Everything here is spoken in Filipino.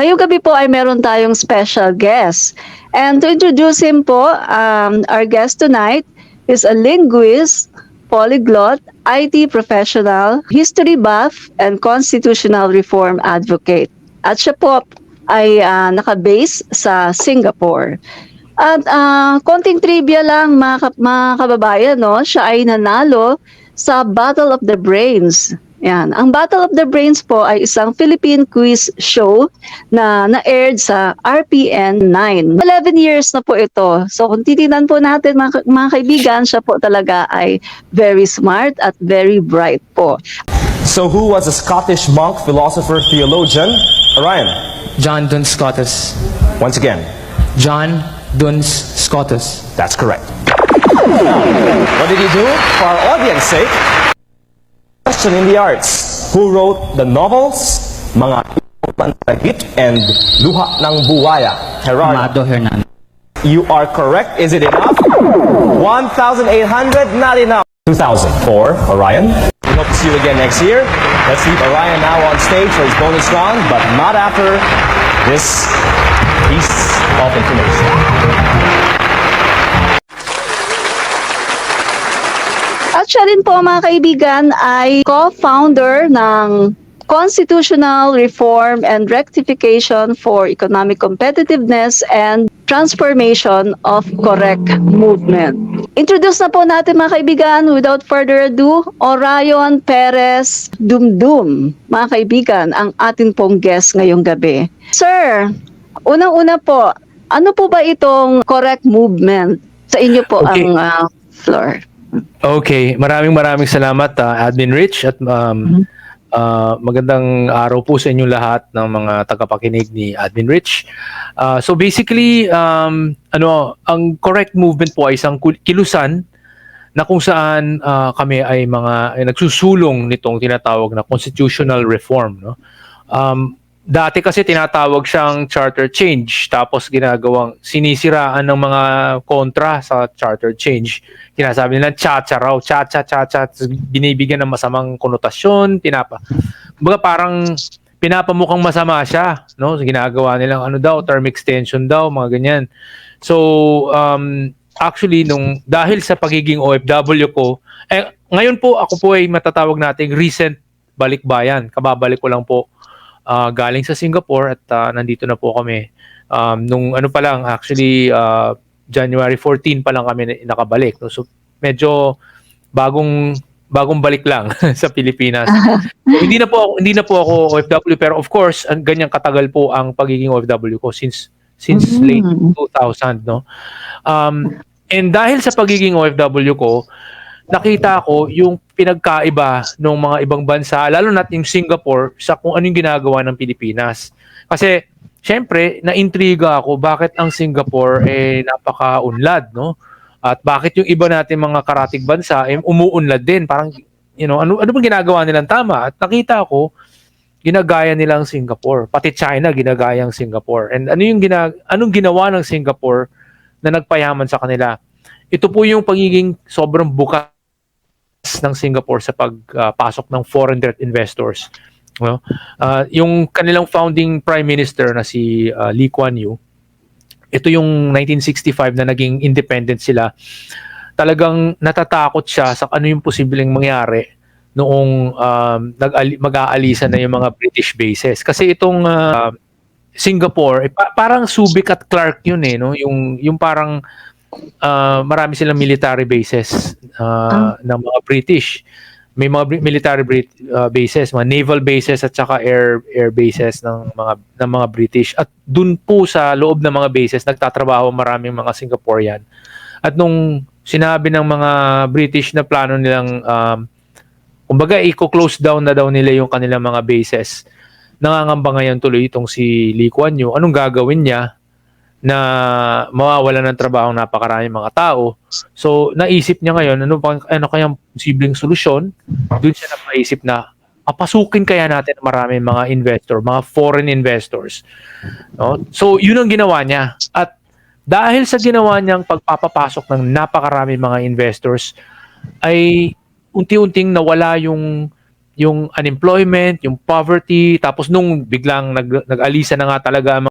Ngayong gabi po ay meron tayong special guest. And to introduce him po, our guest tonight is a linguist, polyglot, IT professional, history buff, and constitutional reform advocate. At siya po ay nakabase sa Singapore. At konting trivia lang mga kababayan, no? Siya ay nanalo sa Battle of the Brains. Yan. Ang Battle of the Brains po ay isang Philippine quiz show na na-aired sa RPN 9. 11 years na po ito. So kung titignan po natin mga kaibigan, siya po talaga ay very smart at very bright po. So who was a Scottish monk, philosopher, theologian? Orion. John Duns Scotus. Once again. John Duns Scotus. That's correct. What did he do? For our audience sake, question in the arts. Who wrote the novels, Mga Pantagit and Luha ng Buwaya? Gerardo. Amado Hernandez. You are correct. Is it enough? 1,800, not enough. 2,000 for Orion. We hope to see you again next year. Let's leave Orion now on stage for his bonus round, but not after this piece of information. At siya rin po mga kaibigan ay co-founder ng Constitutional Reform and Rectification for Economic Competitiveness and Transformation of Correct Movement. Introduce na po natin mga kaibigan, without further ado, Orion Perez Dumdum. Mga kaibigan, ang atin pong guest ngayong gabi. Sir, unang-una po, ano po ba itong correct movement? Sa inyo po Okay. ang floor. Okay, maraming salamat Admin Rich at magandang araw po sa inyong lahat ng mga tagapakinig ni Admin Rich. So basically, ang correct movement po ay isang kilusan na kung saan kami ay nagsusulong nitong tinatawag na constitutional reform, no? Dati kasi tinatawag siyang charter change, tapos sinisiraan ng mga kontra sa charter change. Kinasabi nila cha-cha raw, cha-cha, binibigyan ng masamang konotasyon, kumbaga parang pinapamukhang masama siya, no? Ginagawa nilang term extension daw, mga ganyan. So, actually, dahil sa pagiging OFW ko, ngayon po ako po ay matatawag nating recent balikbayan. Kababalik ko lang po galing sa Singapore at nandito na po kami. January 14 pa lang kami nakabalik. No? So medyo bagong balik lang sa Pilipinas. Hindi na po ako OFW, pero of course, ganyang katagal po ang pagiging OFW ko since late 2000, no? And dahil sa pagiging OFW ko, nakita ko yung pinagkaiba ng mga ibang bansa, lalo na yung Singapore, sa kung anong ginagawa ng Pilipinas. Kasi, syempre, naintriga ako bakit ang Singapore napaka-unlad, no? At bakit yung iba natin mga karatig bansa umuunlad din. Parang, ano bang ginagawa nilang tama? At nakita ko, ginagaya nila ang Singapore. Pati China, ginagaya ang Singapore. And anong ginawa ng Singapore na nagpayaman sa kanila? Ito po yung pagiging sobrang bukas ng Singapore sa pagpasok ng foreign direct investors. Well, yung kanilang founding prime minister na si Lee Kuan Yew, ito yung 1965 na naging independent sila. Talagang natatakot siya sa ano yung posibleng mangyari noong mag-aalisan na yung mga British bases. Kasi itong Singapore, parang Subic at Clark yun no? Yung parang marami silang military bases ng mga British. May mga military bases, mga naval bases at saka air bases ng mga British. At dun po sa loob ng mga bases nagtatrabaho maraming mga Singaporean. At nung sinabi ng mga British na plano nilang kumbaga i-close down na daw nila yung kanilang mga bases, nangangamba ngayon tuloy itong si Lee Kuan Yew. Anong gagawin niya na mawawala ng trabaho ng napakaraming mga tao? So naisip niya ngayon ano kayang posibleng solusyon. Doon siya napaisip na papasukin kaya natin maraming mga investor, mga foreign investors, no? So yun ang ginawa niya. At dahil sa ginawa niyang pagpapapasok ng napakaraming mga investors, ay unti-unting nawala yung yung unemployment, yung poverty, tapos nung biglang nag-alisa na nga talaga ang